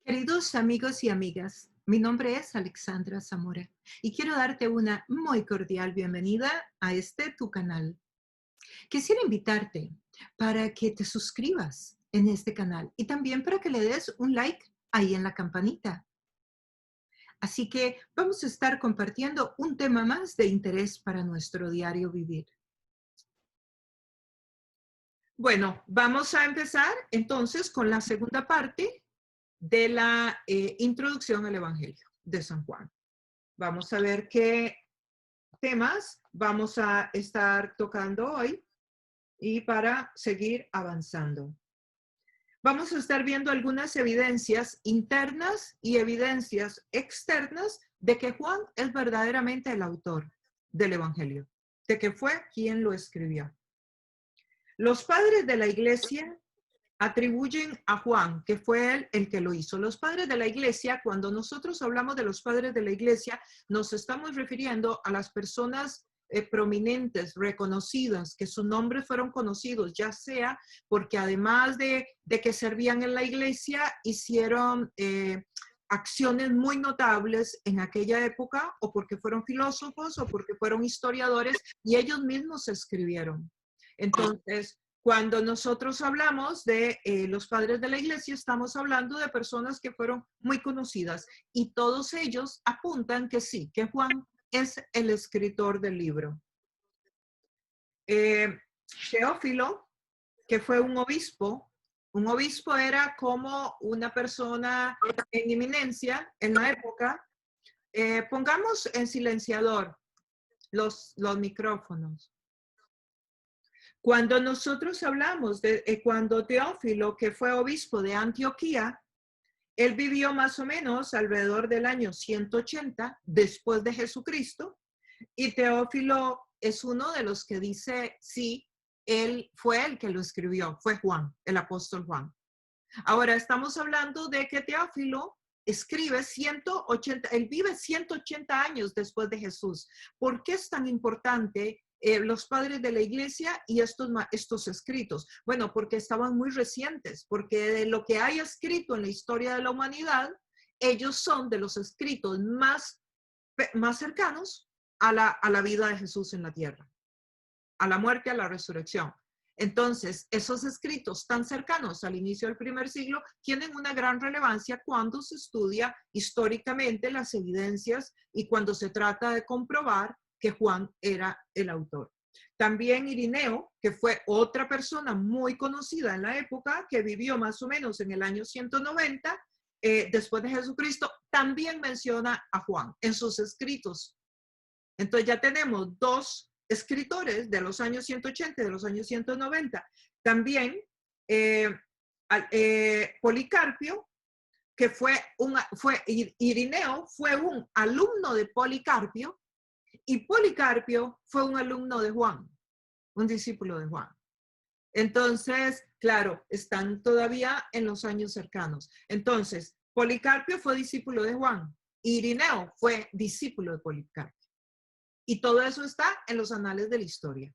Queridos amigos y amigas, mi nombre es Alexandra Zamora y quiero darte una muy cordial bienvenida a tu canal. Quisiera invitarte para que te suscribas en este canal y también para que le des un like ahí en la campanita. Así que vamos a estar compartiendo un tema más de interés para nuestro diario vivir. Bueno, vamos a empezar entonces con la segunda parte de la introducción al Evangelio de San Juan. Vamos a ver qué temas vamos a estar tocando hoy y para seguir avanzando. Vamos a estar viendo algunas evidencias internas y evidencias externas de que Juan es verdaderamente el autor del Evangelio, de que fue quien lo escribió. Los padres de la iglesia atribuyen a Juan, que fue él el que lo hizo. Los padres de la iglesia, cuando nosotros hablamos de los padres de la iglesia, nos estamos refiriendo a las personas prominentes, reconocidas, que sus nombres fueron conocidos, ya sea porque además de que servían en la iglesia, hicieron acciones muy notables en aquella época, o porque fueron filósofos, o porque fueron historiadores, y ellos mismos escribieron. Entonces, cuando nosotros hablamos de los padres de la iglesia, estamos hablando de personas que fueron muy conocidas y todos ellos apuntan que sí, que Juan es el escritor del libro. Teófilo, que fue un obispo era como una persona en eminencia en la época. Pongamos en silenciador los micrófonos. Cuando nosotros hablamos de cuando Teófilo, que fue obispo de Antioquía, él vivió más o menos alrededor del año 180 después de Jesucristo, y Teófilo es uno de los que dice, sí, él fue el que lo escribió, fue Juan, el apóstol Juan. Ahora estamos hablando de que Teófilo escribe 180, él vive 180 años después de Jesús. ¿Por qué es tan importante los padres de la iglesia y estos escritos? Bueno, porque estaban muy recientes, porque de lo que hay escrito en la historia de la humanidad, ellos son de los escritos más cercanos a la vida de Jesús en la tierra, a la muerte, a la resurrección. Entonces, esos escritos tan cercanos al inicio del primer siglo tienen una gran relevancia cuando se estudia históricamente las evidencias y cuando se trata de comprobar que Juan era el autor. También Irineo, que fue otra persona muy conocida en la época, que vivió más o menos en el año 190 después de Jesucristo, también menciona a Juan en sus escritos. Entonces ya tenemos dos escritores de los años 180 y de los años 190. También Policarpio, que Irineo fue un alumno de Policarpio, y Policarpio fue un alumno de Juan, un discípulo de Juan. Entonces, claro, están todavía en los años cercanos. Entonces, Policarpio fue discípulo de Juan, Irineo fue discípulo de Policarpio. Y todo eso está en los anales de la historia.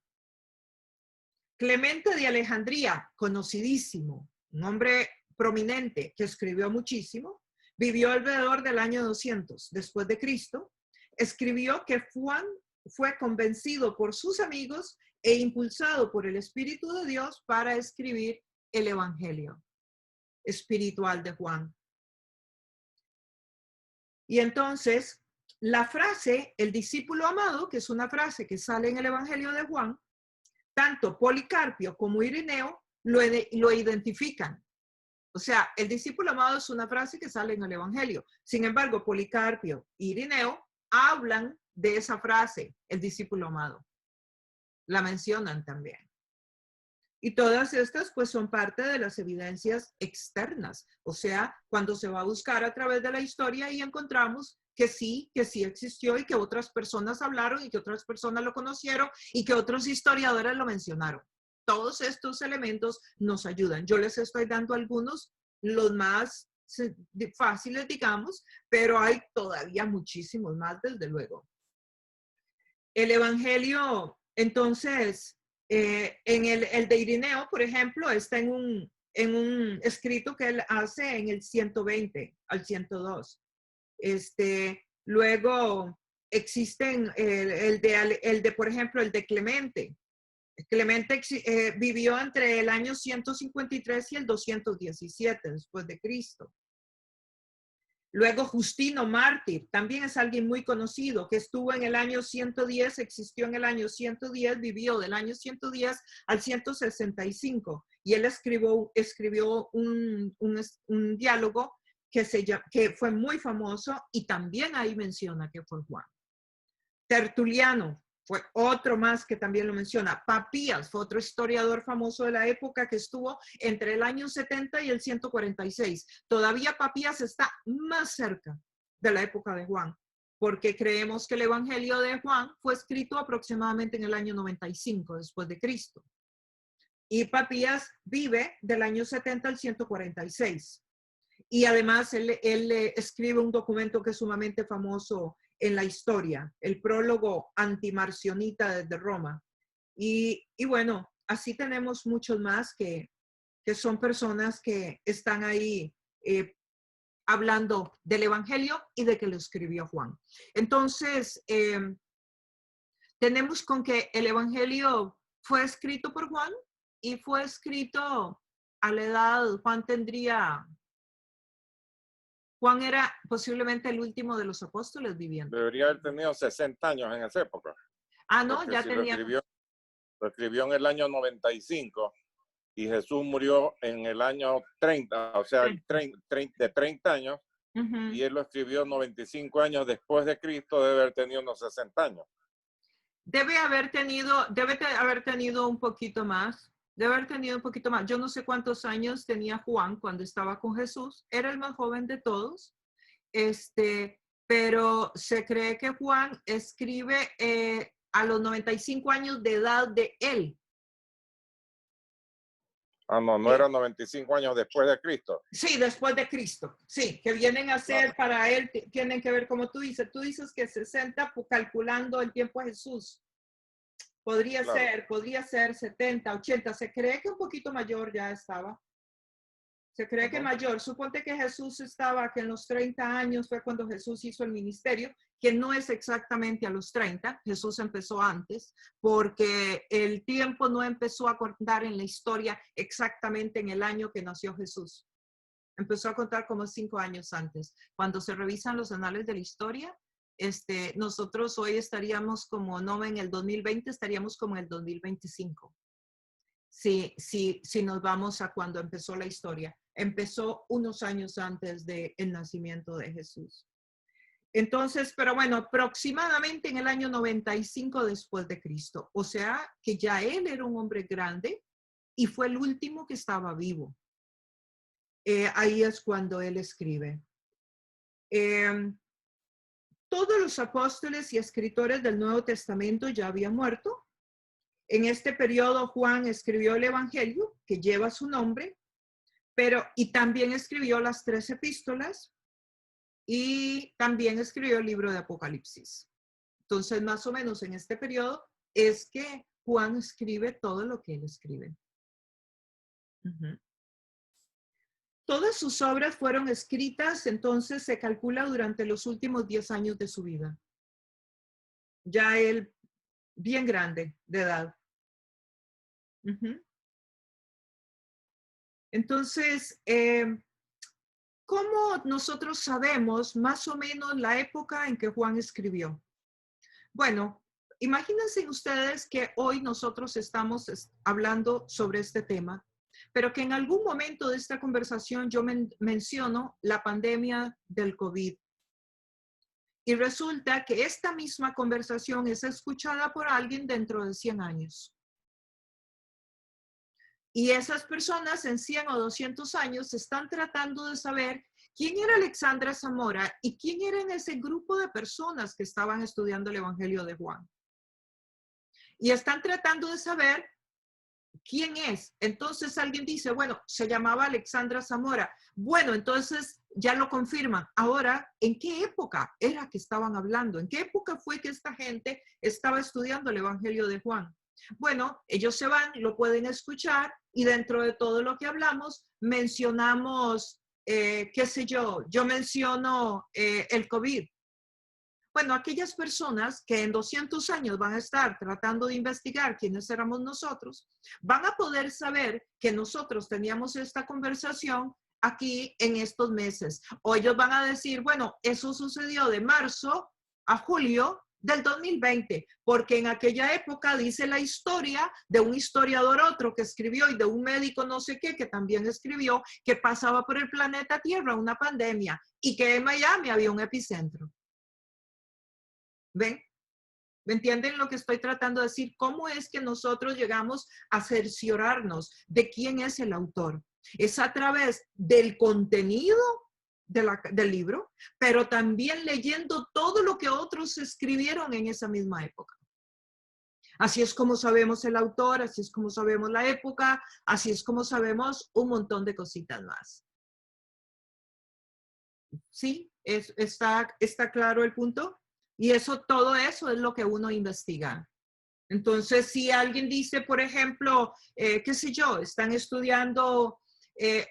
Clemente de Alejandría, conocidísimo, un hombre prominente que escribió muchísimo, vivió alrededor del año 200 después de Cristo, escribió que Juan fue convencido por sus amigos e impulsado por el Espíritu de Dios para escribir el Evangelio espiritual de Juan. Y entonces, la frase, el discípulo amado, que es una frase que sale en el Evangelio de Juan, tanto Policarpio como Irineo lo identifican. O sea, el discípulo amado es una frase que sale en el Evangelio. Sin embargo, Policarpio y Irineo hablan de esa frase, el discípulo amado. La mencionan también. Y todas estas pues son parte de las evidencias externas. O sea, cuando se va a buscar a través de la historia y encontramos que sí existió y que otras personas hablaron y que otras personas lo conocieron y que otros historiadores lo mencionaron. Todos estos elementos nos ayudan. Yo les estoy dando algunos, los más fáciles, digamos, pero hay todavía muchísimos más, desde luego. El Evangelio, entonces, en el de Irineo, por ejemplo, está en en un escrito que él hace en el 120 al 102. Luego existen por ejemplo, el de Clemente. Clemente vivió entre el año 153 y el 217 después de Cristo. Luego Justino Mártir, también es alguien muy conocido, que estuvo en el año 110, existió en el año 110, vivió del año 110 al 165. Y él escribió un diálogo que fue muy famoso y también ahí menciona que fue Juan. Tertuliano fue otro más que también lo menciona. Papías fue otro historiador famoso de la época que estuvo entre el año 70 y el 146. Todavía Papías está más cerca de la época de Juan, porque creemos que el Evangelio de Juan fue escrito aproximadamente en el año 95 después de Cristo. Y Papías vive del año 70 al 146. Y además él escribe un documento que es sumamente famoso en la historia, el prólogo antimarcionita desde Roma. Y bueno, así tenemos muchos más que son personas que están ahí hablando del Evangelio y de que lo escribió Juan. Entonces, tenemos con que el Evangelio fue escrito por Juan y fue escrito a la edad, Juan era posiblemente el último de los apóstoles viviendo. Debería haber tenido 60 años en esa época. Ah, no, porque ya si tenía. lo escribió en el año 95 y Jesús murió en el año 30, o sea, de 30 años, y él lo escribió 95 años después de Cristo, debe haber tenido unos 60 años. Debe haber tenido un poquito más. Debe haber tenido un poquito más. Yo no sé cuántos años tenía Juan cuando estaba con Jesús. Era el más joven de todos. Pero se cree que Juan escribe a los 95 años de edad de él. Ah, no era 95 años después de Cristo. Sí, después de Cristo. Sí, que vienen a ser para él, tienen que ver como tú dices que 60 calculando el tiempo de Jesús. Podría ser 70, 80. Se cree que un poquito mayor ya estaba. Se cree que mayor. Suponte que Jesús estaba, que en los 30 años fue cuando Jesús hizo el ministerio, que no es exactamente a los 30. Jesús empezó antes, porque el tiempo no empezó a contar en la historia exactamente en el año que nació Jesús. Empezó a contar como 5 años antes. Cuando se revisan los anales de la historia, nosotros hoy estaríamos como, no en el 2020, estaríamos como en el 2025. Si nos vamos a cuando empezó la historia. Empezó unos años antes del nacimiento de Jesús. Entonces, pero bueno, aproximadamente en el año 95 después de Cristo. O sea, que ya él era un hombre grande y fue el último que estaba vivo. Ahí es cuando él escribe. Todos los apóstoles y escritores del Nuevo Testamento ya habían muerto. En este periodo Juan escribió el Evangelio, que lleva su nombre, y también escribió las 3 epístolas y también escribió el libro de Apocalipsis. Entonces, más o menos en este periodo es que Juan escribe todo lo que él escribe. Todas sus obras fueron escritas, entonces se calcula durante los últimos 10 años de su vida. Ya él, bien grande de edad. Entonces, ¿cómo nosotros sabemos más o menos la época en que Juan escribió? Bueno, imagínense ustedes que hoy nosotros estamos hablando sobre este tema, pero que en algún momento de esta conversación yo menciono la pandemia del COVID. Y resulta que esta misma conversación es escuchada por alguien dentro de 100 años. Y esas personas en 100 o 200 años están tratando de saber quién era Alexandra Zamora y quién era en ese grupo de personas que estaban estudiando el Evangelio de Juan. Y están tratando de saber quién es. Entonces alguien dice, bueno, se llamaba Alexandra Zamora. Bueno, entonces ya lo confirman. Ahora, ¿en qué época era que estaban hablando? ¿En qué época fue que esta gente estaba estudiando el Evangelio de Juan? Bueno, ellos se van, lo pueden escuchar y dentro de todo lo que hablamos mencionamos, qué sé yo menciono el COVID. Bueno, aquellas personas que en 200 años van a estar tratando de investigar quiénes éramos nosotros, van a poder saber que nosotros teníamos esta conversación aquí en estos meses. O ellos van a decir, bueno, eso sucedió de marzo a julio del 2020, porque en aquella época dice la historia de un historiador otro que escribió y de un médico no sé qué que también escribió que pasaba por el planeta Tierra una pandemia y que en Miami había un epicentro. ¿Ven? ¿Me entienden lo que estoy tratando de decir? ¿Cómo es que nosotros llegamos a cerciorarnos de quién es el autor? Es a través del contenido del libro, pero también leyendo todo lo que otros escribieron en esa misma época. Así es como sabemos el autor, así es como sabemos la época, así es como sabemos un montón de cositas más. ¿Sí? ¿Está claro el punto? Y todo eso es lo que uno investiga. Entonces, si alguien dice, por ejemplo, qué sé yo, están estudiando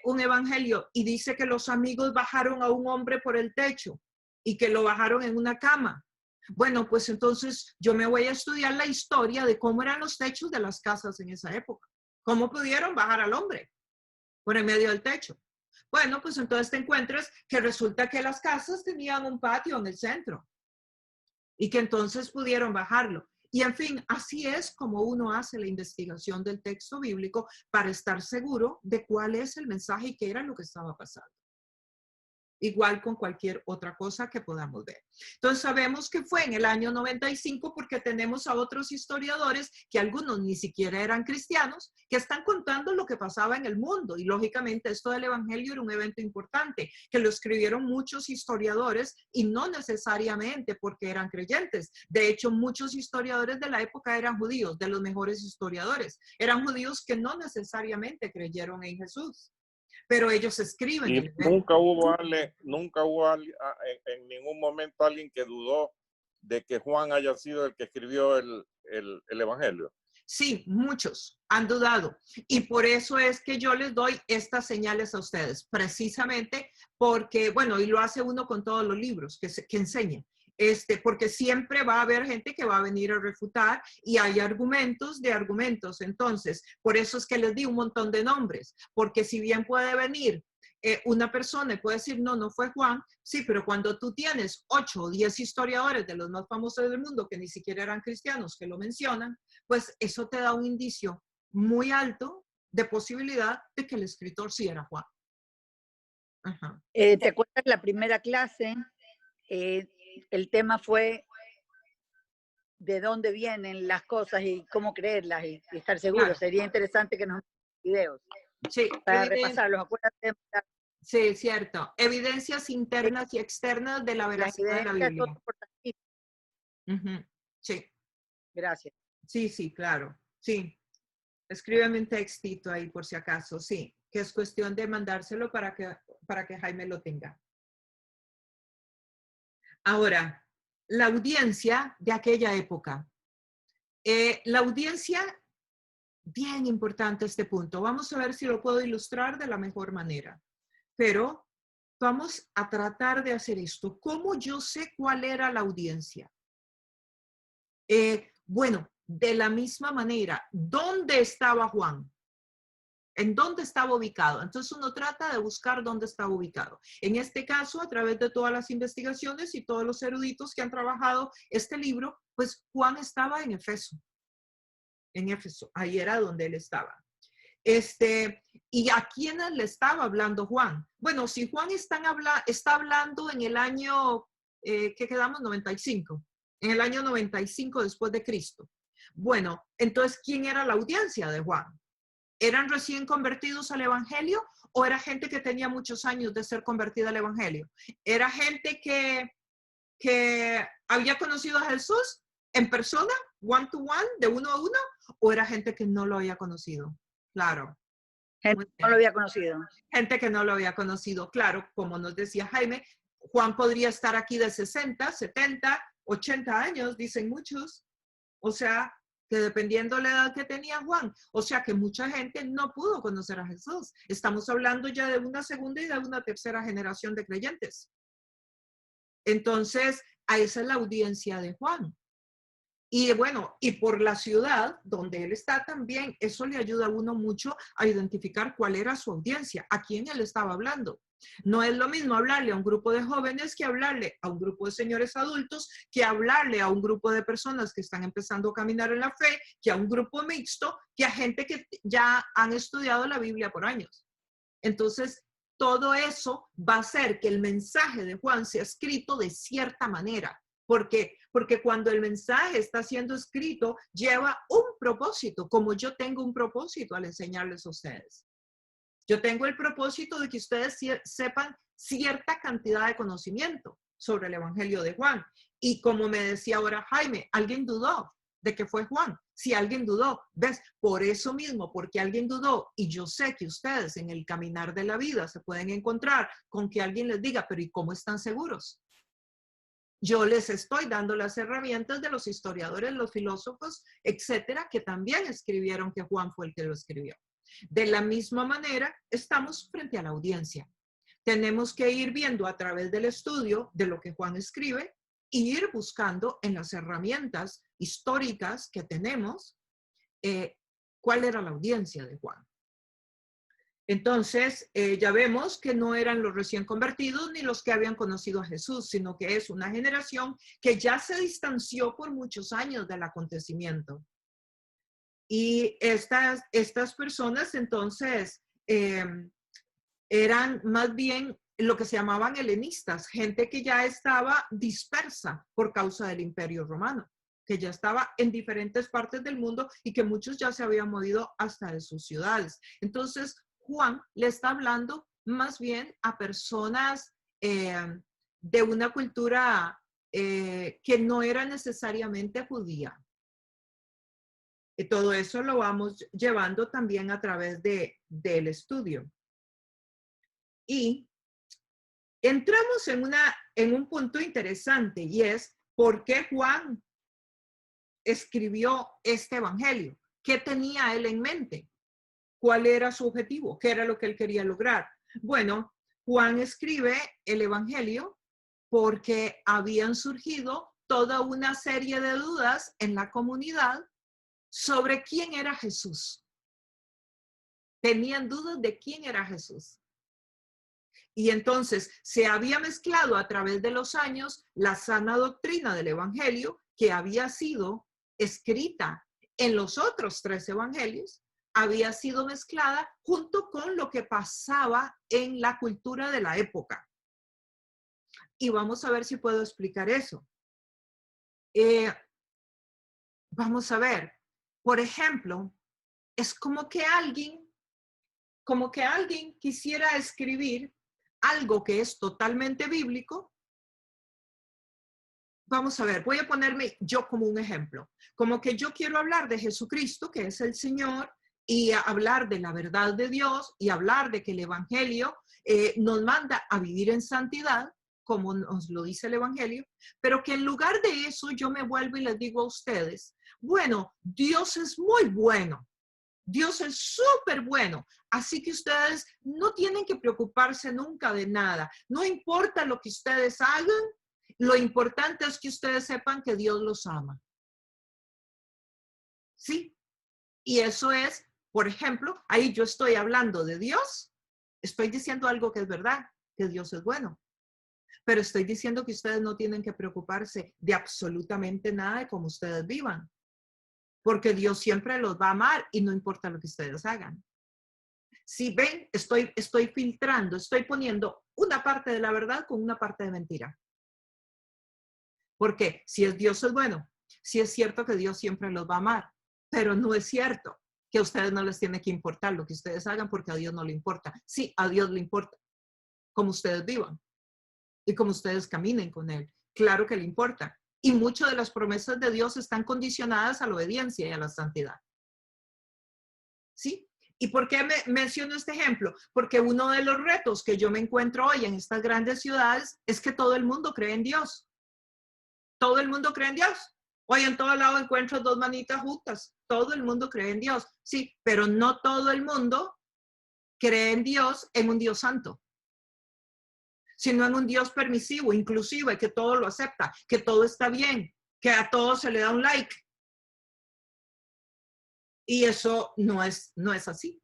un evangelio y dice que los amigos bajaron a un hombre por el techo y que lo bajaron en una cama. Bueno, pues entonces yo me voy a estudiar la historia de cómo eran los techos de las casas en esa época. ¿Cómo pudieron bajar al hombre por en medio del techo? Bueno, pues entonces te encuentras que resulta que las casas tenían un patio en el centro y que entonces pudieron bajarlo. Y en fin, así es como uno hace la investigación del texto bíblico para estar seguro de cuál es el mensaje y qué era lo que estaba pasando. Igual con cualquier otra cosa que podamos ver. Entonces sabemos que fue en el año 95 porque tenemos a otros historiadores que algunos ni siquiera eran cristianos, que están contando lo que pasaba en el mundo. Y lógicamente esto del evangelio era un evento importante, que lo escribieron muchos historiadores y no necesariamente porque eran creyentes. De hecho, muchos historiadores de la época eran judíos, de los mejores historiadores. Eran judíos que no necesariamente creyeron en Jesús. Pero ellos escriben. Y nunca hubo en ningún momento alguien que dudó de que Juan haya sido el que escribió el Evangelio. Sí, muchos han dudado. Y por eso es que yo les doy estas señales a ustedes, precisamente porque, bueno, y lo hace uno con todos los libros que enseña. Porque siempre va a haber gente que va a venir a refutar y hay argumentos de argumentos. Entonces, por eso es que les di un montón de nombres, porque si bien puede venir una persona y puede decir, no, no fue Juan, sí, pero cuando tú tienes 8 o 10 historiadores de los más famosos del mundo que ni siquiera eran cristianos que lo mencionan, pues eso te da un indicio muy alto de posibilidad de que el escritor sí era Juan. Ajá. ¿Te acuerdas la primera clase? El tema fue de dónde vienen las cosas y cómo creerlas y estar seguros. Claro. Sería interesante que nos manden videos. Sí, para repasarlos. Acuérdate. Sí, cierto. Evidencias internas y externas de la veracidad de la Biblia. Sí. Gracias. Sí, claro. Sí. Escríbeme un textito ahí por si acaso. Sí, que es cuestión de mandárselo para que Jaime lo tenga. Ahora, la audiencia de aquella época. La audiencia, bien importante este punto. Vamos a ver si lo puedo ilustrar de la mejor manera. Pero vamos a tratar de hacer esto. ¿Cómo yo sé cuál era la audiencia? Bueno, de la misma manera, ¿dónde estaba Juan? ¿En dónde estaba ubicado? Entonces uno trata de buscar dónde estaba ubicado. En este caso, a través de todas las investigaciones y todos los eruditos que han trabajado este libro, pues Juan estaba en Éfeso. En Éfeso, ahí era donde él estaba. ¿Y a quiénes le estaba hablando Juan? Bueno, si Juan está hablando en el año, ¿qué quedamos? 95. En el año 95 después de Cristo. Bueno, entonces, ¿quién era la audiencia de Juan? ¿Eran recién convertidos al evangelio o era gente que tenía muchos años de ser convertida al evangelio? ¿Era gente que había conocido a Jesús en persona, one to one, de uno a uno, o era gente que no lo había conocido? Claro. Gente que no lo había conocido. Gente que no lo había conocido, claro, como nos decía Jaime, Juan podría estar aquí de 60, 70, 80 años, dicen muchos. O sea, que dependiendo de la edad que tenía Juan, o sea que mucha gente no pudo conocer a Jesús. Estamos hablando ya de una segunda y de una tercera generación de creyentes. Entonces, a esa es la audiencia de Juan. Y bueno, y por la ciudad donde él está también, eso le ayuda a uno mucho a identificar cuál era su audiencia, a quién él estaba hablando. No es lo mismo hablarle a un grupo de jóvenes que hablarle a un grupo de señores adultos, que hablarle a un grupo de personas que están empezando a caminar en la fe, que a un grupo mixto, que a gente que ya han estudiado la Biblia por años. Entonces, todo eso va a hacer que el mensaje de Juan sea escrito de cierta manera. ¿Por qué? Porque cuando el mensaje está siendo escrito, lleva un propósito, como yo tengo un propósito al enseñarles a ustedes. Yo tengo el propósito de que ustedes sepan cierta cantidad de conocimiento sobre el Evangelio de Juan. Y como me decía ahora Jaime, alguien dudó de que fue Juan. Si alguien dudó, ¿ves? Por eso mismo, porque alguien dudó, y yo sé que ustedes en el caminar de la vida se pueden encontrar con que alguien les diga, pero ¿y cómo están seguros? Yo les estoy dando las herramientas de los historiadores, los filósofos, etcétera, que también escribieron que Juan fue el que lo escribió. De la misma manera, estamos frente a la audiencia. Tenemos que ir viendo a través del estudio de lo que Juan escribe e ir buscando en las herramientas históricas que tenemos cuál era la audiencia de Juan. Entonces, ya vemos que no eran los recién convertidos ni los que habían conocido a Jesús, sino que es una generación que ya se distanció por muchos años del acontecimiento. Y estas personas, entonces, eran más bien lo que se llamaban helenistas, gente que ya estaba dispersa por causa del Imperio Romano, que ya estaba en diferentes partes del mundo y que muchos ya se habían movido hasta de sus ciudades. Entonces, Juan le está hablando más bien a personas de una cultura que no era necesariamente judía. Y todo eso lo vamos llevando también a través del estudio. Y entramos en un punto interesante, y es ¿por qué Juan escribió este evangelio? ¿Qué tenía él en mente? ¿Cuál era su objetivo? ¿Qué era lo que él quería lograr? Bueno, Juan escribe el evangelio porque habían surgido toda una serie de dudas en la comunidad sobre quién era Jesús. Tenían dudas de quién era Jesús. Y entonces se había mezclado a través de los años la sana doctrina del evangelio que había sido escrita en los otros 3 evangelios, había sido mezclada junto con lo que pasaba en la cultura de la época. Y vamos a ver si puedo explicar eso. Vamos a ver, por ejemplo, es como que alguien quisiera escribir algo que es totalmente bíblico. Vamos a ver, voy a ponerme yo como un ejemplo. Como que yo quiero hablar de Jesucristo, que es el Señor, y hablar de la verdad de Dios, y hablar de que el Evangelio nos manda a vivir en santidad, como nos lo dice el Evangelio, pero que en lugar de eso yo me vuelvo y les digo a ustedes, bueno, Dios es muy bueno. Dios es súper bueno, así que ustedes no tienen que preocuparse nunca de nada. No importa lo que ustedes hagan, lo importante es que ustedes sepan que Dios los ama. ¿Sí? Y eso es, por ejemplo, ahí yo estoy hablando de Dios, estoy diciendo algo que es verdad, que Dios es bueno. Pero estoy diciendo que ustedes no tienen que preocuparse de absolutamente nada de cómo ustedes vivan. Porque Dios siempre los va a amar y no importa lo que ustedes hagan. Si ven, estoy filtrando, estoy poniendo una parte de la verdad con una parte de mentira. Porque si Dios es bueno, sí es cierto que Dios siempre los va a amar, pero no es cierto que a ustedes no les tiene que importar lo que ustedes hagan porque a Dios no le importa. Sí, a Dios le importa cómo ustedes vivan y cómo ustedes caminen con Él. Claro que le importa. Y muchas de las promesas de Dios están condicionadas a la obediencia y a la santidad. ¿Sí? ¿Y por qué menciono este ejemplo? Porque uno de los retos que yo me encuentro hoy en estas grandes ciudades es que todo el mundo cree en Dios. ¿Todo el mundo cree en Dios? Hoy en todo lado encuentro dos manitas juntas. Todo el mundo cree en Dios. Sí, pero no todo el mundo cree en Dios, en un Dios santo, sino en un Dios permisivo, inclusive, que todo lo acepta, que todo está bien, que a todo se le da un like. Y eso no es así.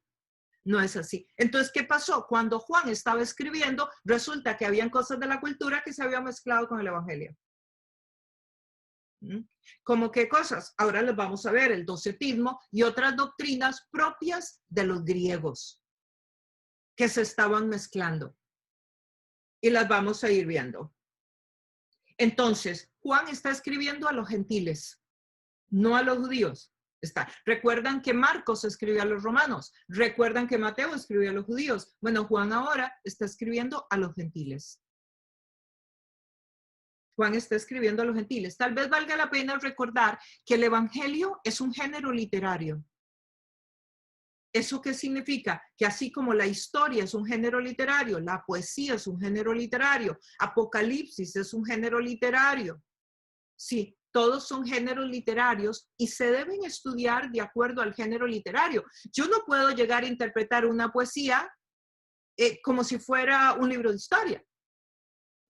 No es así. Entonces, ¿qué pasó? Cuando Juan estaba escribiendo, resulta que habían cosas de la cultura que se habían mezclado con el evangelio. ¿Cómo qué cosas? Ahora les vamos a ver el docetismo y otras doctrinas propias de los griegos que se estaban mezclando. Y las vamos a ir viendo. Entonces, Juan está escribiendo a los gentiles, no a los judíos. Recuerdan que Marcos escribió a los romanos, recuerdan que Mateo escribió a los judíos. Bueno, Juan ahora está escribiendo a los gentiles. Juan está escribiendo a los gentiles. Tal vez valga la pena recordar que el evangelio es un género literario. ¿Eso qué significa? Que así como la historia es un género literario, la poesía es un género literario, Apocalipsis es un género literario. Sí, todos son géneros literarios y se deben estudiar de acuerdo al género literario. Yo no puedo llegar a interpretar una poesía como si fuera un libro de historia,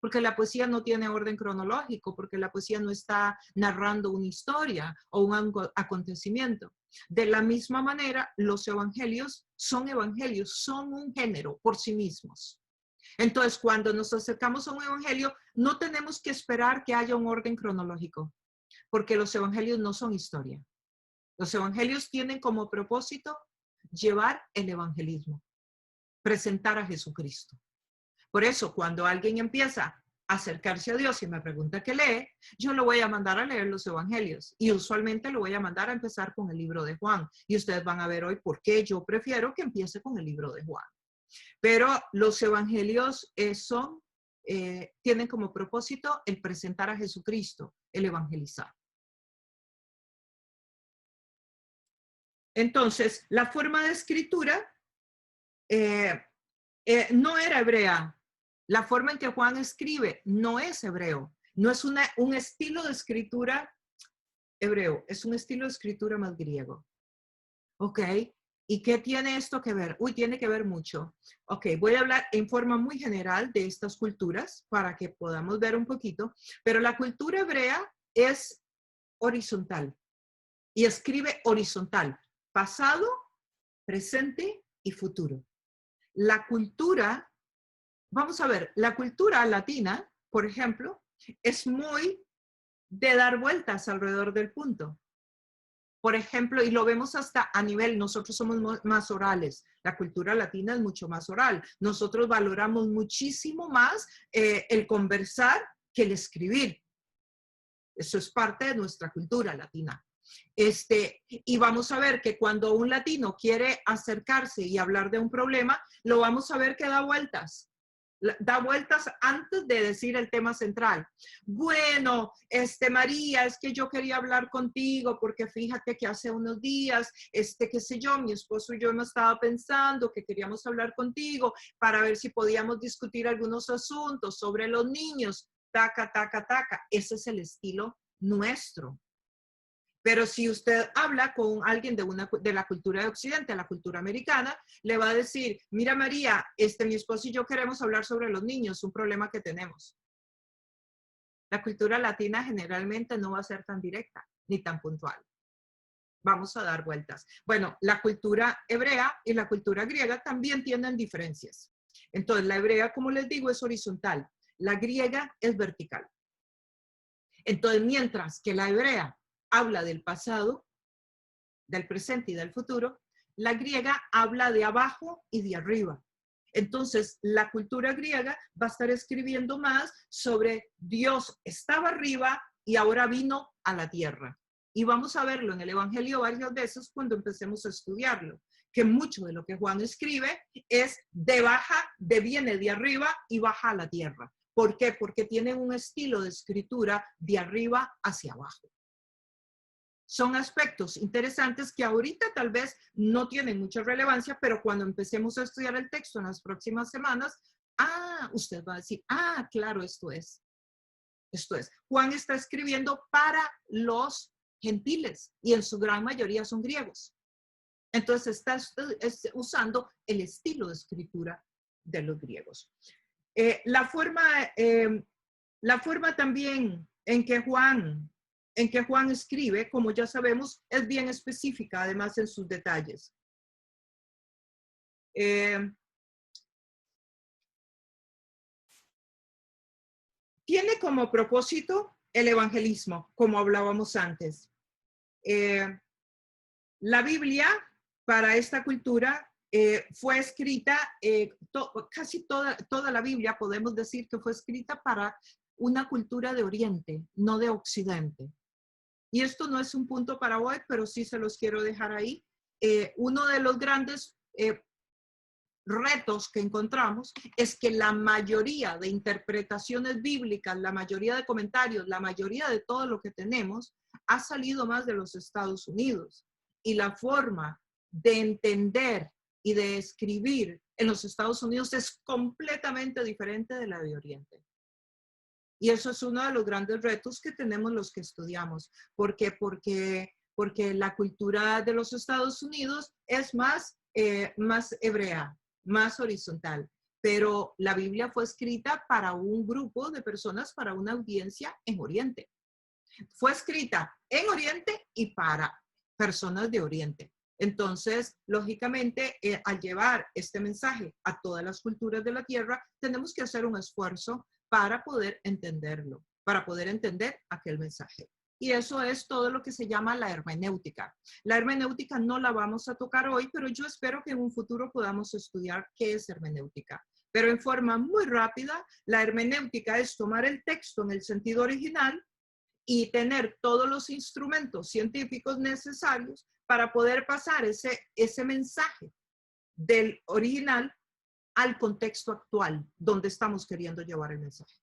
porque la poesía no tiene orden cronológico, porque la poesía no está narrando una historia o un acontecimiento. De la misma manera, los evangelios, son un género por sí mismos. Entonces, cuando nos acercamos a un evangelio, no tenemos que esperar que haya un orden cronológico, porque los evangelios no son historia. Los evangelios tienen como propósito llevar el evangelismo, presentar a Jesucristo. Por eso, cuando alguien empieza a acercarse a Dios y me pregunta qué lee, yo lo voy a mandar a leer los evangelios y usualmente lo voy a mandar a empezar con el libro de Juan. Y ustedes van a ver hoy por qué yo prefiero que empiece con el libro de Juan. Pero los evangelios tienen como propósito el presentar a Jesucristo, el evangelizar. Entonces, la forma de escritura no era hebrea. La forma en que Juan escribe no es hebreo. No es un estilo de escritura hebreo, es un estilo de escritura más griego. ¿Ok? ¿Y qué tiene esto que ver? Tiene que ver mucho. Ok, voy a hablar en forma muy general de estas culturas para que podamos ver un poquito, pero la cultura hebrea es horizontal y escribe horizontal, pasado, presente y futuro. La cultura, vamos a ver, la cultura latina, por ejemplo, es muy de dar vueltas alrededor del punto. Por ejemplo, y lo vemos hasta a nivel, nosotros somos más orales, la cultura latina es mucho más oral. Nosotros valoramos muchísimo más el conversar que el escribir. Eso es parte de nuestra cultura latina. Y vamos a ver que cuando un latino quiere acercarse y hablar de un problema, lo vamos a ver que da vueltas. Da vueltas antes de decir el tema central. Bueno, María, es que yo quería hablar contigo porque fíjate que hace unos días, qué sé yo, mi esposo y yo hemos estado pensando que queríamos hablar contigo para ver si podíamos discutir algunos asuntos sobre los niños. Taca, taca, taca. Ese es el estilo nuestro. Pero si usted habla con alguien de la cultura de Occidente, la cultura americana, le va a decir, mira María, mi esposo y yo queremos hablar sobre los niños, un problema que tenemos. La cultura latina generalmente no va a ser tan directa ni tan puntual. Vamos a dar vueltas. Bueno, la cultura hebrea y la cultura griega también tienen diferencias. Entonces, la hebrea, como les digo, es horizontal. La griega es vertical. Entonces, mientras que la hebrea habla del pasado, del presente y del futuro, la griega habla de abajo y de arriba. Entonces, la cultura griega va a estar escribiendo más sobre Dios estaba arriba y ahora vino a la tierra. Y vamos a verlo en el Evangelio varias veces cuando empecemos a estudiarlo, que mucho de lo que Juan escribe es viene de arriba y baja a la tierra. ¿Por qué? Porque tiene un estilo de escritura de arriba hacia abajo. Son aspectos interesantes que ahorita tal vez no tienen mucha relevancia, pero cuando empecemos a estudiar el texto en las próximas semanas, usted va a decir, claro, esto es. Esto es, Juan está escribiendo para los gentiles y en su gran mayoría son griegos. Entonces está usando el estilo de escritura de los griegos. La forma también en que Juan escribe, como ya sabemos, es bien específica, además en sus detalles. Tiene como propósito el evangelismo, como hablábamos antes. La Biblia, para esta cultura, fue escrita, casi toda la Biblia podemos decir que fue escrita para una cultura de Oriente, no de Occidente. Y esto no es un punto para hoy, pero sí se los quiero dejar ahí. Uno de los grandes retos que encontramos es que la mayoría de interpretaciones bíblicas, la mayoría de comentarios, la mayoría de todo lo que tenemos ha salido más de los Estados Unidos. Y la forma de entender y de escribir en los Estados Unidos es completamente diferente de la de Oriente. Y eso es uno de los grandes retos que tenemos los que estudiamos. ¿Por qué? Porque la cultura de los Estados Unidos es más hebrea, más horizontal. Pero la Biblia fue escrita para un grupo de personas, para una audiencia en Oriente. Fue escrita en Oriente y para personas de Oriente. Entonces, lógicamente, al llevar este mensaje a todas las culturas de la tierra, tenemos que hacer un esfuerzo para poder entenderlo, para poder entender aquel mensaje. Y eso es todo lo que se llama la hermenéutica. La hermenéutica no la vamos a tocar hoy, pero yo espero que en un futuro podamos estudiar qué es hermenéutica. Pero en forma muy rápida, la hermenéutica es tomar el texto en el sentido original y tener todos los instrumentos científicos necesarios para poder pasar ese mensaje del original al contexto actual donde estamos queriendo llevar el mensaje.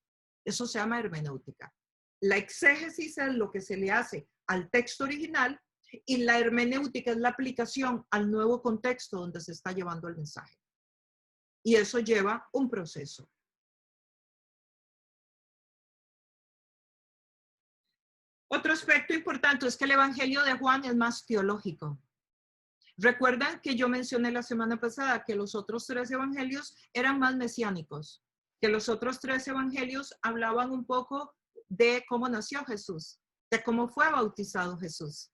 Eso se llama hermenéutica. La exégesis es lo que se le hace al texto original y la hermenéutica es la aplicación al nuevo contexto donde se está llevando el mensaje. Y eso lleva un proceso. Otro aspecto importante es que el Evangelio de Juan es más teológico. Recuerdan que yo mencioné la semana pasada que los otros 3 evangelios eran más mesiánicos, que los otros 3 evangelios hablaban un poco de cómo nació Jesús, de cómo fue bautizado Jesús.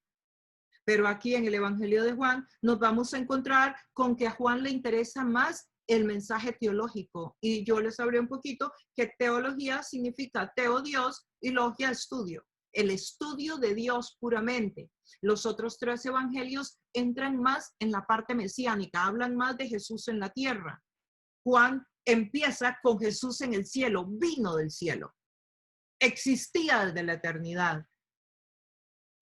Pero aquí en el Evangelio de Juan nos vamos a encontrar con que a Juan le interesa más el mensaje teológico. Y yo les hablé un poquito que teología significa teo Dios y logia estudio. El estudio de Dios puramente. Los otros 3 evangelios entran más en la parte mesiánica, hablan más de Jesús en la tierra. Juan empieza con Jesús en el cielo, vino del cielo, existía desde la eternidad.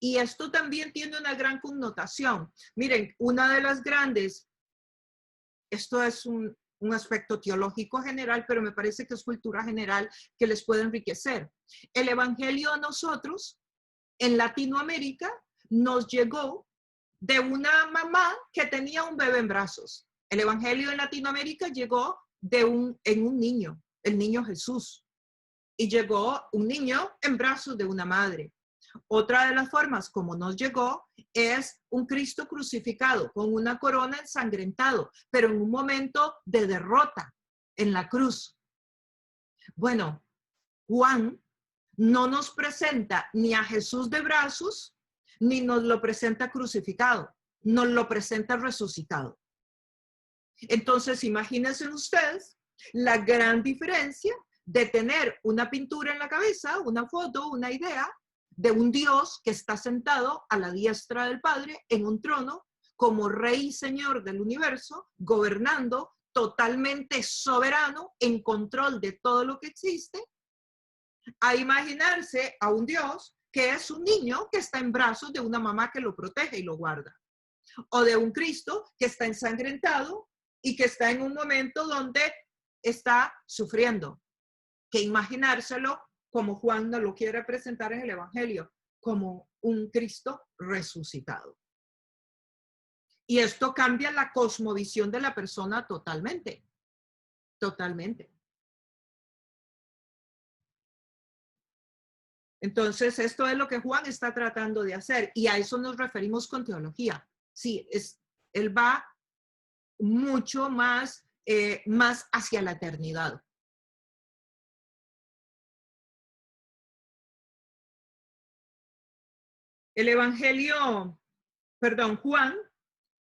Y esto también tiene una gran connotación. Miren, una de las grandes, esto es un aspecto teológico general, pero me parece que es cultura general que les puede enriquecer. El evangelio a nosotros, en Latinoamérica, nos llegó de una mamá que tenía un bebé en brazos. El evangelio en Latinoamérica llegó en un niño, el niño Jesús. Y llegó un niño en brazos de una madre. Otra de las formas como nos llegó es un Cristo crucificado con una corona ensangrentado, pero en un momento de derrota en la cruz. Bueno, Juan no nos presenta ni a Jesús de brazos, ni nos lo presenta crucificado, nos lo presenta resucitado. Entonces, imagínense ustedes la gran diferencia de tener una pintura en la cabeza, una foto, una idea de un Dios que está sentado a la diestra del Padre en un trono como Rey y Señor del universo, gobernando totalmente soberano, en control de todo lo que existe, a imaginarse a un Dios que es un niño que está en brazos de una mamá que lo protege y lo guarda, o de un Cristo que está ensangrentado y que está en un momento donde está sufriendo, que imaginárselo como Juan nos lo quiere presentar en el Evangelio, como un Cristo resucitado. Y esto cambia la cosmovisión de la persona totalmente, totalmente. Entonces, esto es lo que Juan está tratando de hacer y a eso nos referimos con teología. Sí, él va mucho más, más hacia la eternidad. El Evangelio, perdón, Juan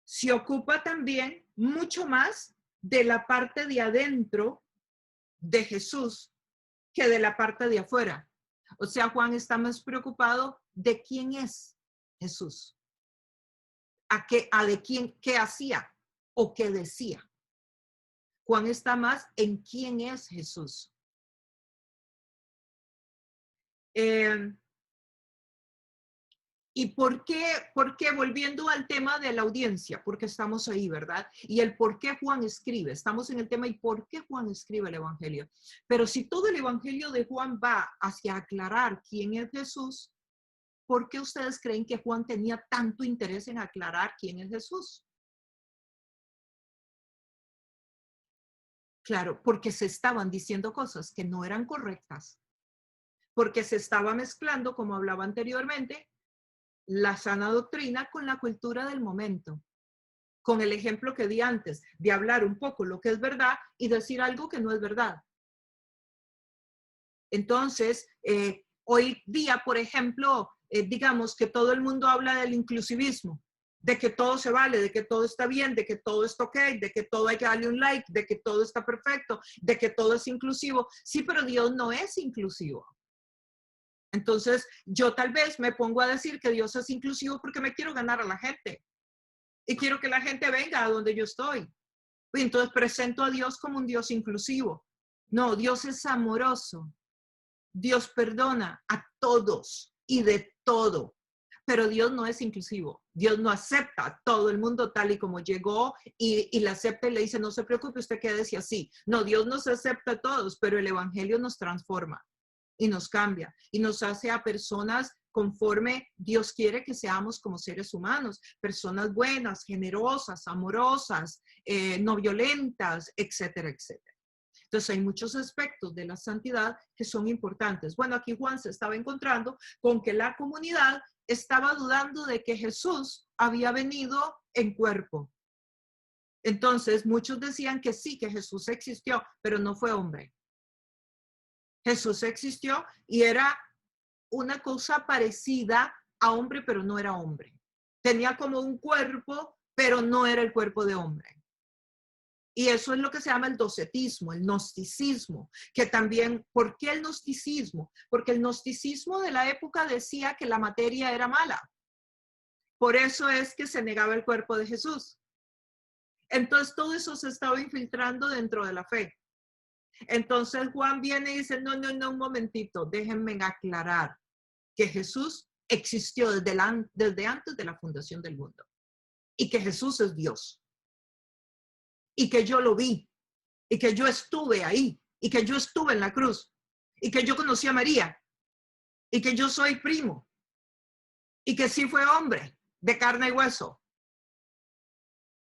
se ocupa también mucho más de la parte de adentro de Jesús que de la parte de afuera. O sea, Juan está más preocupado de quién es Jesús, de quién, qué hacía o qué decía. Juan está más en quién es Jesús. ¿Y por qué, volviendo al tema de la audiencia? Porque estamos ahí, ¿verdad? Y el por qué Juan escribe. Estamos en el tema y por qué Juan escribe el Evangelio. Pero si todo el Evangelio de Juan va hacia aclarar quién es Jesús, ¿por qué ustedes creen que Juan tenía tanto interés en aclarar quién es Jesús? Claro, porque se estaban diciendo cosas que no eran correctas. Porque se estaba mezclando, como hablaba anteriormente, la sana doctrina con la cultura del momento, con el ejemplo que di antes, de hablar un poco lo que es verdad y decir algo que no es verdad. Entonces, hoy día, por ejemplo, digamos que todo el mundo habla del inclusivismo, de que todo se vale, de que todo está bien, de que todo está ok, de que todo hay que darle un like, de que todo está perfecto, de que todo es inclusivo. Sí, pero Dios no es inclusivo. Entonces, yo tal vez me pongo a decir que Dios es inclusivo porque me quiero ganar a la gente y quiero que la gente venga a donde yo estoy. Y entonces presento a Dios como un Dios inclusivo. No, Dios es amoroso. Dios perdona a todos y de todo. Pero Dios no es inclusivo. Dios no acepta a todo el mundo tal y como llegó y le acepta y le dice, no se preocupe, usted quédese así. No, Dios nos acepta a todos, pero el Evangelio nos transforma y nos cambia y nos hace a personas conforme Dios quiere que seamos como seres humanos, personas buenas, generosas, amorosas, no violentas, etcétera, etcétera. Entonces hay muchos aspectos de la santidad que son importantes. Bueno, aquí Juan se estaba encontrando con que la comunidad estaba dudando de que Jesús había venido en cuerpo. Entonces muchos decían que sí, que Jesús existió, pero no fue hombre. Jesús existió y era una cosa parecida a hombre, pero no era hombre. Tenía como un cuerpo, pero no era el cuerpo de hombre. Y eso es lo que se llama el docetismo, el gnosticismo, que también, ¿por qué el gnosticismo? Porque el gnosticismo de la época decía que la materia era mala. Por eso es que se negaba el cuerpo de Jesús. Entonces todo eso se estaba infiltrando dentro de la fe. Entonces Juan viene y dice, no, un momentito, déjenme aclarar que Jesús existió desde antes de la fundación del mundo y que Jesús es Dios y que yo lo vi y que yo estuve ahí y que yo estuve en la cruz y que yo conocí a María y que yo soy primo y que sí fue hombre de carne y hueso.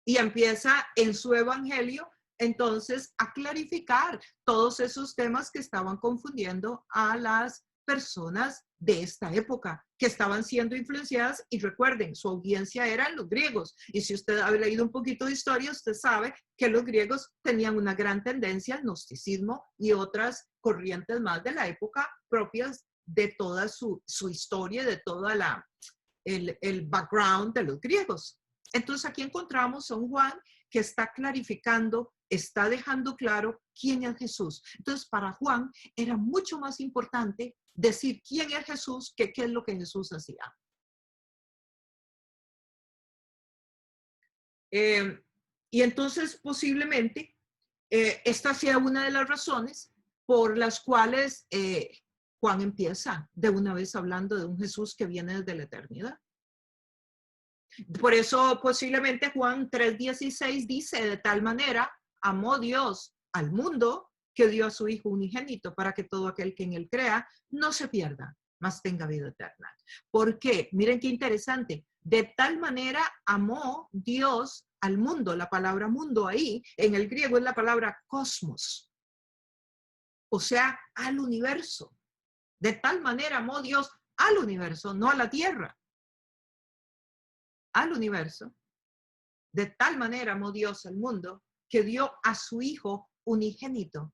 Y empieza en su evangelio entonces a clarificar todos esos temas que estaban confundiendo a las personas de esta época, que estaban siendo influenciadas, y recuerden, su audiencia eran los griegos, y si usted ha leído un poquito de historia, usted sabe que los griegos tenían una gran tendencia al gnosticismo y otras corrientes más de la época propias de toda su historia, de toda el background de los griegos. Entonces aquí encontramos a un Juan que está clarificando, está dejando claro quién es Jesús. Entonces para Juan era mucho más importante decir quién es Jesús que qué es lo que Jesús hacía. Y entonces posiblemente esta sea una de las razones por las cuales Juan empieza de una vez hablando de un Jesús que viene desde la eternidad. Por eso posiblemente Juan 3:16 dice, de tal manera amó Dios al mundo que dio a su Hijo unigénito para que todo aquel que en él crea no se pierda, mas tenga vida eterna. ¿Por qué? Miren qué interesante. De tal manera amó Dios al mundo. La palabra mundo ahí en el griego es la palabra cosmos. O sea, al universo. De tal manera amó Dios al universo, no a la tierra, al universo. De tal manera amó Dios al mundo que dio a su Hijo unigénito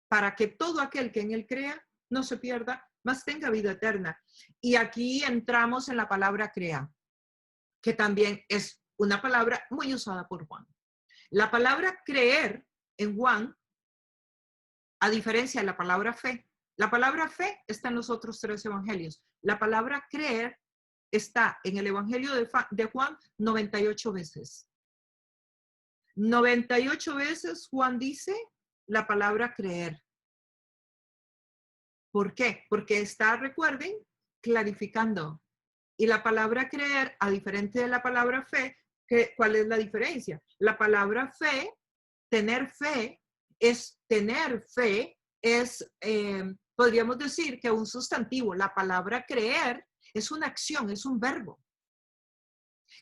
para que todo aquel que en él crea no se pierda, mas tenga vida eterna. Y aquí entramos en la palabra crea, que también es una palabra muy usada por Juan. La palabra creer en Juan, a diferencia de la palabra fe está en los otros 3 evangelios. La palabra creer está en el evangelio de Juan 98 veces. 98 veces Juan dice la palabra creer. ¿Por qué? Porque está, recuerden, clarificando. Y la palabra creer, a diferencia de la palabra fe, ¿cuál es la diferencia? La palabra fe, tener fe, podríamos decir que un sustantivo. La palabra creer es una acción, es un verbo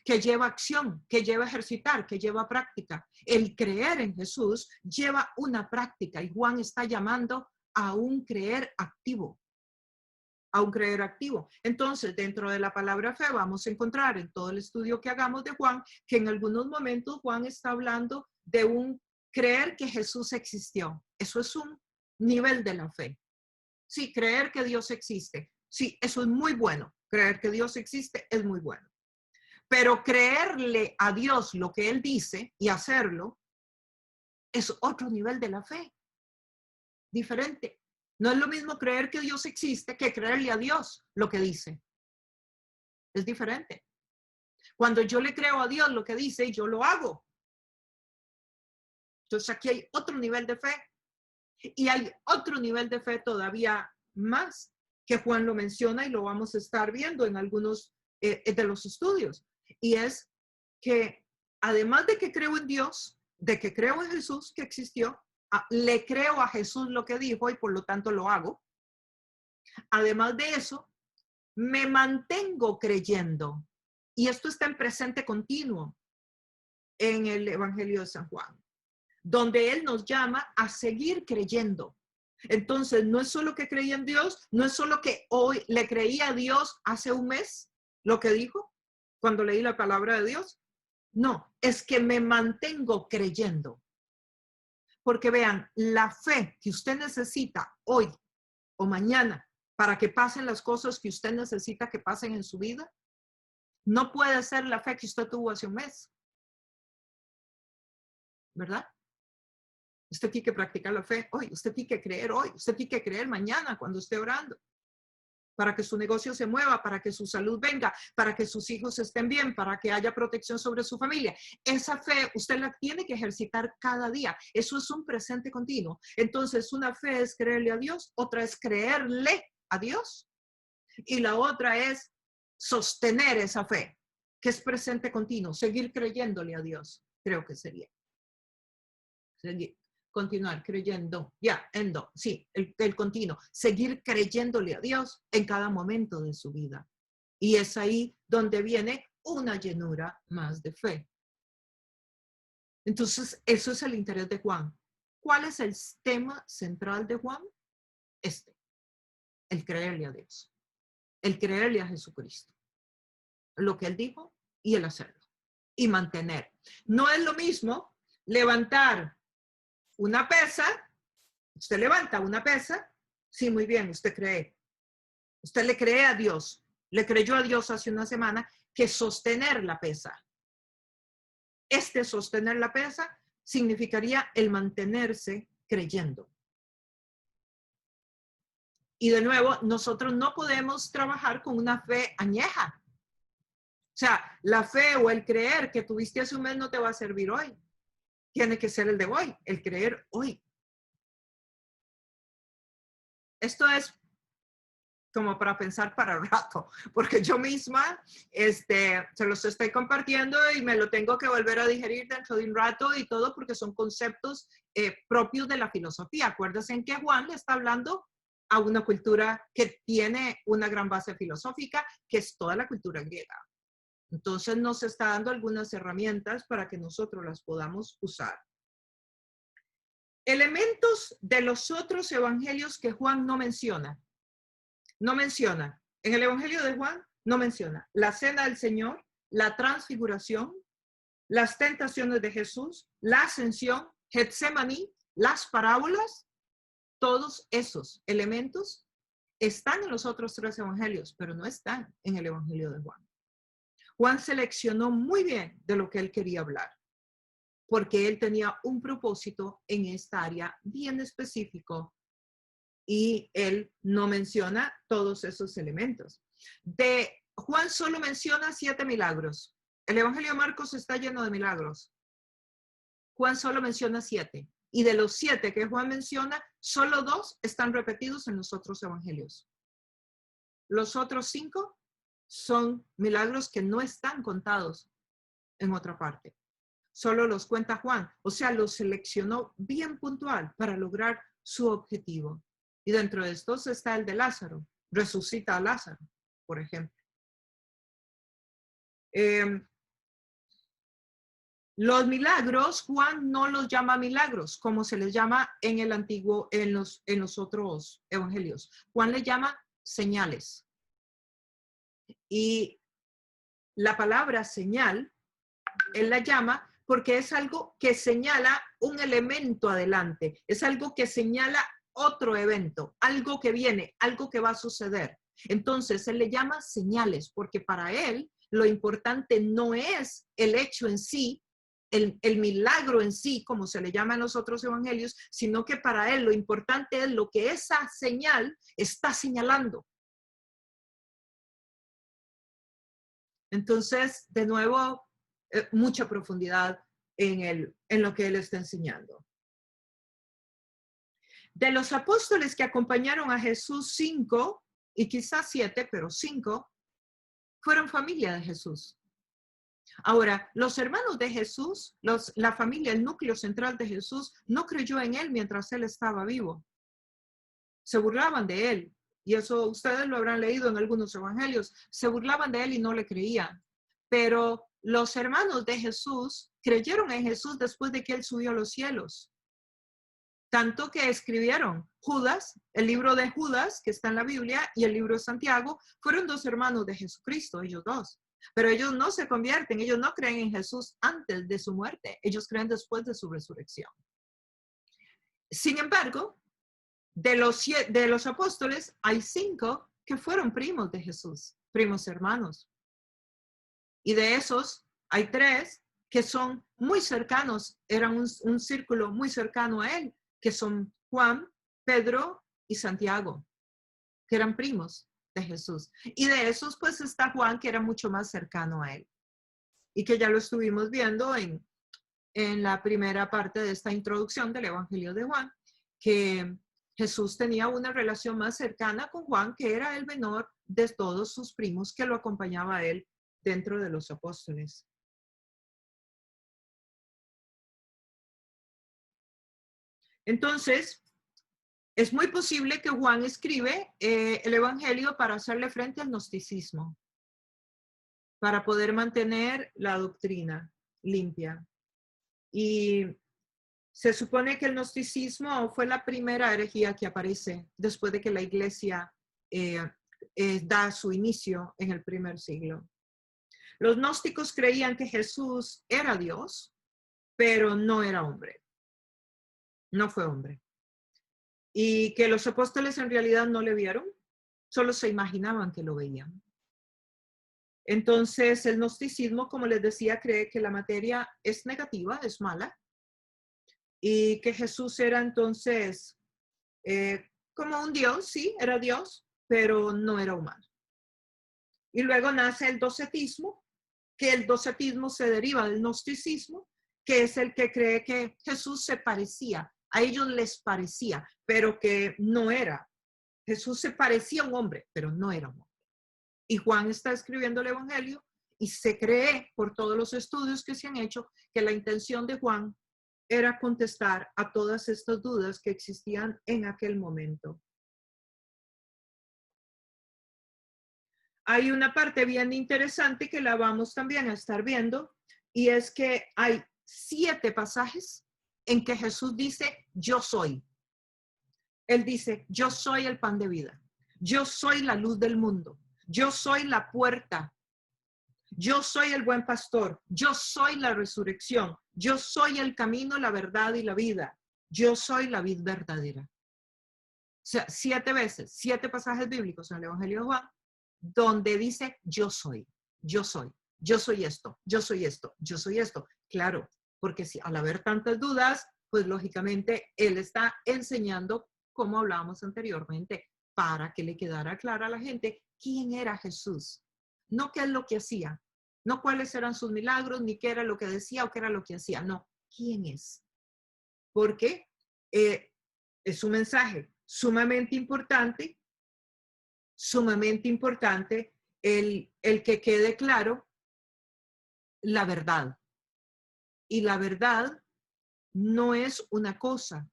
que lleva acción, que lleva ejercitar, que lleva práctica. El creer en Jesús lleva una práctica y Juan está llamando a un creer activo. A un creer activo. Entonces, dentro de la palabra fe vamos a encontrar en todo el estudio que hagamos de Juan, que en algunos momentos Juan está hablando de un creer que Jesús existió. Eso es un nivel de la fe. Sí, creer que Dios existe. Sí, eso es muy bueno. Creer que Dios existe es muy bueno. Pero creerle a Dios lo que Él dice y hacerlo es otro nivel de la fe. Diferente. No es lo mismo creer que Dios existe que creerle a Dios lo que dice. Es diferente. Cuando yo le creo a Dios lo que dice, yo lo hago. Entonces aquí hay otro nivel de fe. Y hay otro nivel de fe todavía más que Juan lo menciona y lo vamos a estar viendo en algunos de los estudios. Y es que además de que creo en Dios, de que creo en Jesús que existió, le creo a Jesús lo que dijo y por lo tanto lo hago. Además de eso, me mantengo creyendo. Y esto está en presente continuo en el Evangelio de San Juan, donde Él nos llama a seguir creyendo. Entonces, no es solo que creí en Dios, no es solo que hoy le creí a Dios hace un mes, lo que dijo, cuando leí la palabra de Dios. No, es que me mantengo creyendo. Porque vean, la fe que usted necesita hoy o mañana para que pasen las cosas que usted necesita que pasen en su vida, no puede ser la fe que usted tuvo hace un mes. ¿Verdad? Usted tiene que practicar la fe hoy, usted tiene que creer hoy, usted tiene que creer mañana cuando esté orando, para que su negocio se mueva, para que su salud venga, para que sus hijos estén bien, para que haya protección sobre su familia. Esa fe usted la tiene que ejercitar cada día. Eso es un presente continuo. Entonces, una fe es creerle a Dios, otra es creerle a Dios y la otra es sostener esa fe, que es presente continuo, seguir creyéndole a Dios, creo que sería. Seguir. Continuar creyendo, el continuo, seguir creyéndole a Dios en cada momento de su vida. Y es ahí donde viene una llenura más de fe. Entonces, eso es el interés de Juan. ¿Cuál es el tema central de Juan? El creerle a Dios, el creerle a Jesucristo, lo que Él dijo y el hacerlo y mantener. No es lo mismo levantar una pesa, usted levanta una pesa, sí, muy bien, usted cree. Usted le cree a Dios, le creyó a Dios hace una semana que sostener la pesa. Sostener la pesa significaría el mantenerse creyendo. Y de nuevo, nosotros no podemos trabajar con una fe añeja. O sea, la fe o el creer que tuviste hace un mes no te va a servir hoy. Tiene que ser el de hoy, el creer hoy. Esto es como para pensar para el rato, porque yo misma se los estoy compartiendo y me lo tengo que volver a digerir dentro de un rato y todo porque son conceptos propios de la filosofía. Acuérdense en que Juan le está hablando a una cultura que tiene una gran base filosófica, que es toda la cultura griega. Entonces nos está dando algunas herramientas para que nosotros las podamos usar. Elementos de los otros evangelios que Juan no menciona. no menciona. En el Evangelio de Juan no menciona la cena del Señor, la transfiguración, las tentaciones de Jesús, la ascensión, Getsemaní, las parábolas. Todos esos elementos están en los otros 3 evangelios, pero no están en el Evangelio de Juan. Juan seleccionó muy bien de lo que él quería hablar, porque él tenía un propósito en esta área bien específico y él no menciona todos esos elementos. Juan solo menciona 7 milagros. El Evangelio de Marcos está lleno de milagros. Juan solo menciona 7. Y de los 7 que Juan menciona, solo 2 están repetidos en los otros evangelios. Los otros 5 son milagros que no están contados en otra parte. Solo los cuenta Juan. O sea, los seleccionó bien puntual para lograr su objetivo. Y dentro de estos está el de Lázaro. Resucita a Lázaro, por ejemplo. Los milagros, Juan no los llama milagros, como se les llama en el antiguo, en los otros evangelios. Juan les llama señales. Y la palabra señal, él la llama porque es algo que señala un elemento adelante, es algo que señala otro evento, algo que viene, algo que va a suceder. Entonces, él le llama señales, porque para él lo importante no es el hecho en sí, el milagro en sí, como se le llama en los otros evangelios, sino que para él lo importante es lo que esa señal está señalando. Entonces, de nuevo, mucha profundidad en lo que él está enseñando. De los apóstoles que acompañaron a Jesús, 5, y quizás 7, pero 5, fueron familia de Jesús. Ahora, los hermanos de Jesús, la familia, el núcleo central de Jesús, no creyó en él mientras él estaba vivo. Se burlaban de él. Y eso ustedes lo habrán leído en algunos evangelios. Se burlaban de él y no le creían. Pero los hermanos de Jesús creyeron en Jesús después de que él subió a los cielos. Tanto que escribieron Judas, el libro de Judas, que está en la Biblia, y el libro de Santiago, fueron 2 hermanos de Jesucristo, ellos 2. Pero ellos no se convierten, ellos no creen en Jesús antes de su muerte, ellos creen después de su resurrección. Sin embargo, de los apóstoles hay 5 que fueron primos de Jesús, primos hermanos. Y de esos hay 3 que son muy cercanos, eran un círculo muy cercano a él, que son Juan, Pedro y Santiago, que eran primos de Jesús. Y de esos pues está Juan, que era mucho más cercano a él. Y que ya lo estuvimos viendo en la primera parte de esta introducción del Evangelio de Juan, que Jesús tenía una relación más cercana con Juan, que era el menor de todos sus primos que lo acompañaba a él dentro de los apóstoles. Entonces, es muy posible que Juan escribe el Evangelio para hacerle frente al gnosticismo, para poder mantener la doctrina limpia. Y se supone que el gnosticismo fue la primera herejía que aparece después de que la iglesia da su inicio en el primer siglo. Los gnósticos creían que Jesús era Dios, pero no era hombre. No fue hombre. Y que los apóstoles en realidad no le vieron, solo se imaginaban que lo veían. Entonces, el gnosticismo, como les decía, cree que la materia es negativa, es mala, y que Jesús era entonces como un Dios, sí, era Dios, pero no era humano. Y luego nace el docetismo, que el docetismo se deriva del gnosticismo, que es el que cree que Jesús se parecía, a ellos les parecía, pero que no era. Jesús se parecía a un hombre, pero no era un hombre. Y Juan está escribiendo el Evangelio y se cree, por todos los estudios que se han hecho, que la intención de Juan era contestar a todas estas dudas que existían en aquel momento. Hay una parte bien interesante que la vamos también a estar viendo, y es que hay 7 pasajes en que Jesús dice, yo soy. Él dice, yo soy el pan de vida. Yo soy la luz del mundo. Yo soy la puerta. Yo soy el buen pastor. Yo soy la resurrección. Yo soy el camino, la verdad y la vida. Yo soy la vid verdadera. O sea, 7 veces, 7 pasajes bíblicos en el Evangelio de Juan, donde dice yo soy esto, yo soy esto, yo soy esto. Claro, porque si al haber tantas dudas, pues lógicamente él está enseñando, como hablábamos anteriormente, para que le quedara clara a la gente quién era Jesús. No qué es lo que hacía, no cuáles eran sus milagros, ni qué era lo que decía o qué era lo que hacía. No, quién es. Porque es un mensaje sumamente importante el que quede claro la verdad. Y la verdad no es una cosa,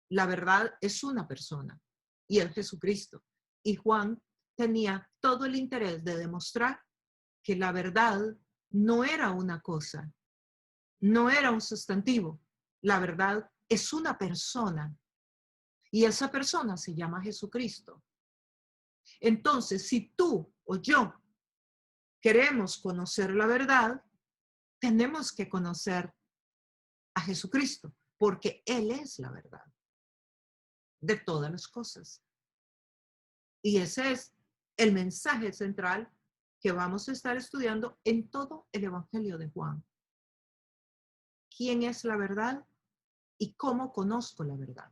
la verdad es una persona, y es Jesucristo. Y Juan tenía todo el interés de demostrar que la verdad no era una cosa, no era un sustantivo. La verdad es una persona, y esa persona se llama Jesucristo. Entonces, si tú o yo queremos conocer la verdad, tenemos que conocer a Jesucristo, porque Él es la verdad de todas las cosas. Y ese es el mensaje central que vamos a estar estudiando en todo el Evangelio de Juan. ¿Quién es la verdad y cómo conozco la verdad?